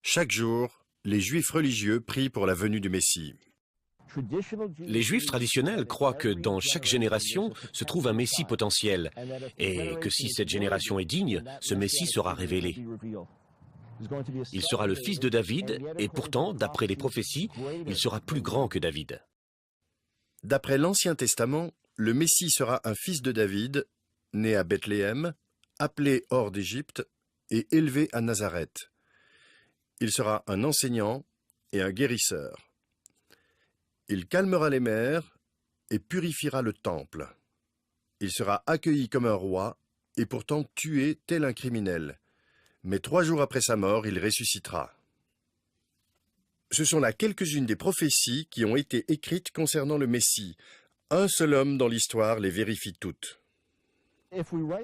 Chaque jour, les Juifs religieux prient pour la venue du Messie. Les Juifs traditionnels croient que dans chaque génération se trouve un Messie potentiel et que si cette génération est digne, ce Messie sera révélé. Il sera le fils de David et pourtant, d'après les prophéties, il sera plus grand que David. D'après l'Ancien Testament, le Messie sera un fils de David, né à Bethléem, appelé hors d'Égypte et élevé à Nazareth. Il sera un enseignant et un guérisseur. Il calmera les mers et purifiera le temple. Il sera accueilli comme un roi et pourtant tué tel un criminel. Mais 3 jours après sa mort, il ressuscitera. Ce sont là quelques-unes des prophéties qui ont été écrites concernant le Messie. Un seul homme dans l'histoire les vérifie toutes.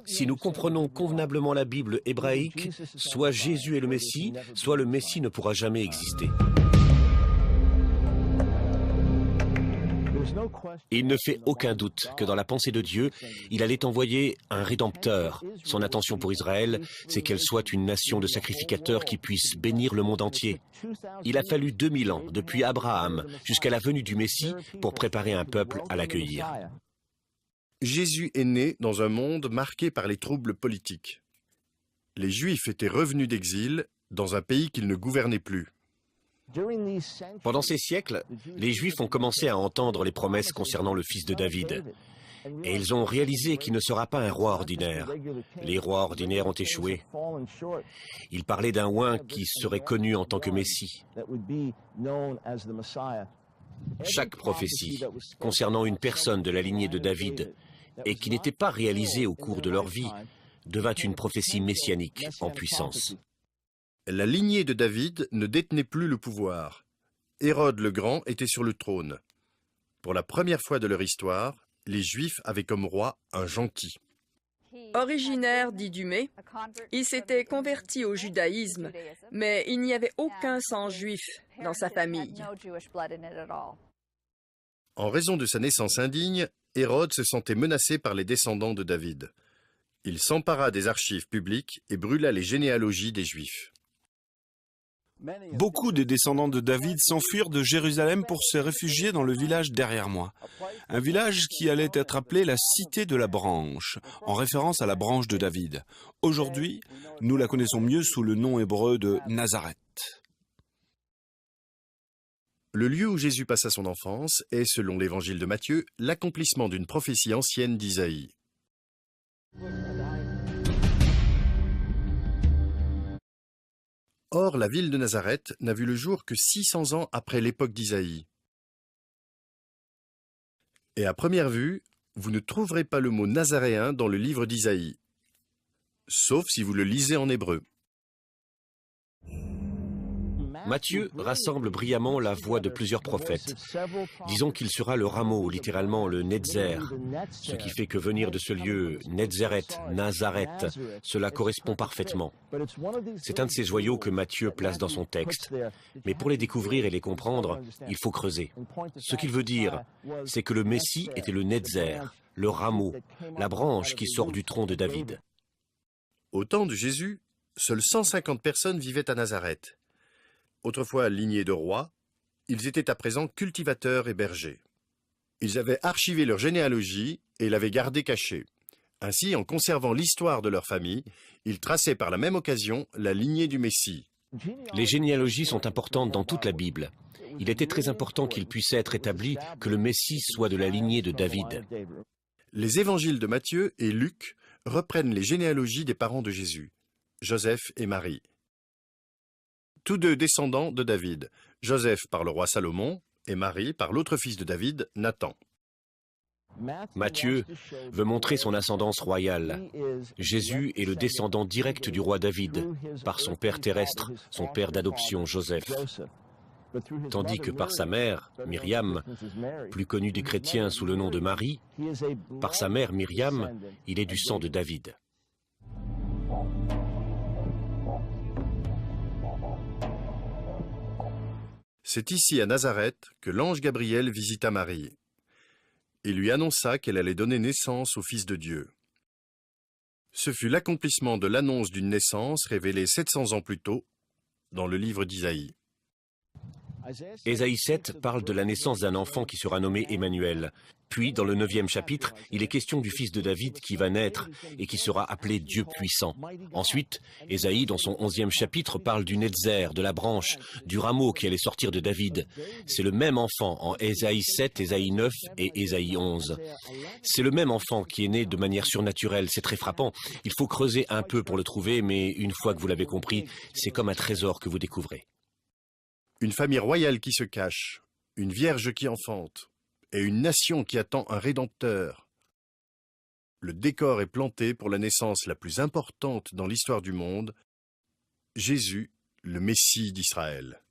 Si nous comprenons convenablement la Bible hébraïque, soit Jésus est le Messie, soit le Messie ne pourra jamais exister. Il ne fait aucun doute que dans la pensée de Dieu, il allait envoyer un Rédempteur. Son intention pour Israël, c'est qu'elle soit une nation de sacrificateurs qui puisse bénir le monde entier. Il a fallu 2000 ans, depuis Abraham jusqu'à la venue du Messie, pour préparer un peuple à l'accueillir. Jésus est né dans un monde marqué par les troubles politiques. Les Juifs étaient revenus d'exil dans un pays qu'ils ne gouvernaient plus. Pendant ces siècles, les Juifs ont commencé à entendre les promesses concernant le fils de David. Et ils ont réalisé qu'il ne sera pas un roi ordinaire. Les rois ordinaires ont échoué. Ils parlaient d'un oint qui serait connu en tant que Messie. Chaque prophétie concernant une personne de la lignée de David et qui n'était pas réalisée au cours de leur vie devint une prophétie messianique en puissance. La lignée de David ne détenait plus le pouvoir. Hérode le Grand était sur le trône. Pour la première fois de leur histoire, les Juifs avaient comme roi un gentil. Originaire d'Idumée, il s'était converti au judaïsme, mais il n'y avait aucun sang juif dans sa famille. En raison de sa naissance indigne, Hérode se sentait menacé par les descendants de David. Il s'empara des archives publiques et brûla les généalogies des Juifs. Beaucoup des descendants de David s'enfuirent de Jérusalem pour se réfugier dans le village derrière moi. Un village qui allait être appelé la Cité de la Branche, en référence à la branche de David. Aujourd'hui, nous la connaissons mieux sous le nom hébreu de Nazareth. Le lieu où Jésus passa son enfance est, selon l'évangile de Matthieu, l'accomplissement d'une prophétie ancienne d'Isaïe. Or, la ville de Nazareth n'a vu le jour que 600 ans après l'époque d'Isaïe. Et à première vue, vous ne trouverez pas le mot nazaréen dans le livre d'Isaïe, sauf si vous le lisez en hébreu. Matthieu rassemble brillamment la voix de plusieurs prophètes. Disons qu'il sera le rameau, littéralement le Netzer, ce qui fait que venir de ce lieu, Netzeret, Nazareth, cela correspond parfaitement. C'est un de ces joyaux que Matthieu place dans son texte. Mais pour les découvrir et les comprendre, il faut creuser. Ce qu'il veut dire, c'est que le Messie était le Netzer, le rameau, la branche qui sort du tronc de David. Au temps de Jésus, seules 150 personnes vivaient à Nazareth. Autrefois lignés de rois, ils étaient à présent cultivateurs et bergers. Ils avaient archivé leur généalogie et l'avaient gardée cachée. Ainsi, en conservant l'histoire de leur famille, ils traçaient par la même occasion la lignée du Messie. Les généalogies sont importantes dans toute la Bible. Il était très important qu'il puisse être établi que le Messie soit de la lignée de David. Les évangiles de Matthieu et Luc reprennent les généalogies des parents de Jésus, Joseph et Marie. Tous deux descendants de David, Joseph par le roi Salomon et Marie par l'autre fils de David, Nathan. Matthieu veut montrer son ascendance royale. Jésus est le descendant direct du roi David, par son père terrestre, son père d'adoption Joseph. Tandis que par sa mère, Myriam, plus connue des chrétiens sous le nom de Marie, par sa mère Myriam, il est du sang de David. C'est ici à Nazareth que l'ange Gabriel visita Marie. et lui annonça qu'elle allait donner naissance au Fils de Dieu. Ce fut l'accomplissement de l'annonce d'une naissance révélée 700 ans plus tôt dans le livre d'Isaïe. Ésaïe 7 parle de la naissance d'un enfant qui sera nommé Emmanuel. Puis, dans le 9e chapitre, il est question du fils de David qui va naître et qui sera appelé Dieu puissant. Ensuite, Ésaïe, dans son 11e chapitre, parle du Netzer, de la branche, du rameau qui allait sortir de David. C'est le même enfant en Ésaïe 7, Ésaïe 9 et Ésaïe 11. C'est le même enfant qui est né de manière surnaturelle. C'est très frappant. Il faut creuser un peu pour le trouver, mais une fois que vous l'avez compris, c'est comme un trésor que vous découvrez. Une famille royale qui se cache, une vierge qui enfante, et une nation qui attend un rédempteur. Le décor est planté pour la naissance la plus importante dans l'histoire du monde, Jésus, le Messie d'Israël.